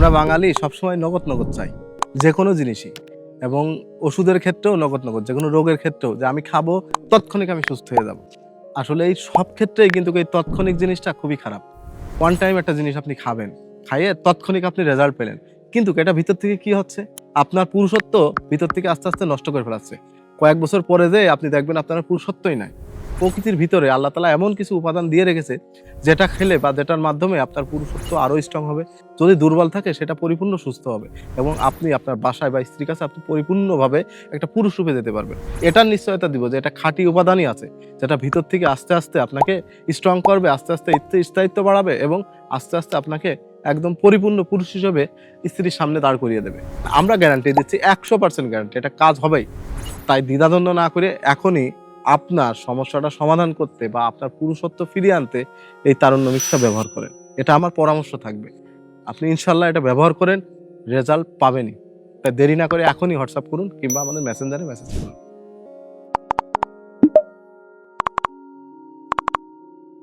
আমরা বাঙালি সবসময় নগদ নগদ চাই, যে কোনো জিনিসই। এবং ওষুধের ক্ষেত্রেও নগদ নগদ, যে কোনো রোগের ক্ষেত্রেও যে আমি খাবো তৎক্ষণিক আমি সুস্থ হয়ে যাব। আসলে এই সব ক্ষেত্রেই কিন্তু এই তাৎক্ষণিক জিনিসটা খুবই খারাপ। ওয়ান টাইম একটা জিনিস আপনি খাবেন, খাইয়ে তৎক্ষণিক আপনি রেজাল্ট পেলেন, কিন্তু এটা ভিতর থেকে কি হচ্ছে, আপনার পুরুষত্ব ভিতর থেকে আস্তে আস্তে নষ্ট করে ফেলাচ্ছে। কয়েক বছর পরে যে আপনি দেখবেন আপনার পুরুষত্বই নাই। প্রকৃতির ভিতরে আল্লাহ তাআলা এমন কিছু উপাদান দিয়ে রেখেছে, যেটা খেলে বা যেটার মাধ্যমে আপনার পুরুষত্ব আরো স্ট্রং হবে। যদি দুর্বল থাকে সেটা পরিপূর্ণ সুস্থ হবে, এবং আপনি আপনার বাসায় বা স্ত্রীর কাছে আপনি পরিপূর্ণভাবে একটা পুরুষ রূপে যেতে পারবেন। এটার নিশ্চয়তা দিব যে এটা খাঁটি উপাদানই আছে, যেটা ভিতর থেকে আস্তে আস্তে আপনাকে স্ট্রং করবে, আস্তে আস্তে স্থায়িত্ব বাড়াবে, এবং আস্তে আস্তে আপনাকে একদম পরিপূর্ণ পুরুষ হিসেবে স্ত্রীর সামনে দাঁড় করিয়ে দেবে। আমরা গ্যারান্টি দিচ্ছি, 100% গ্যারান্টি, এটা কাজ হবেই। তাই দ্বিধাদ্বন্দ্ব না করে এখনই আপনার সমস্যাটা সমাধান করতে বা আপনার পুরুষত্ব ফিরিয়ে আনতে এই তারুণ্য মিক্সটা ব্যবহার করেন। এটা আমার পরামর্শ থাকবে। আপনি ইনশাল্লাহ এটা ব্যবহার করেন, রেজাল্ট পাবেনই। তাই দেরি না করে এখনই হোয়াটসঅ্যাপ করুন কিংবা আমাদের মেসেঞ্জারে মেসেজ করুন।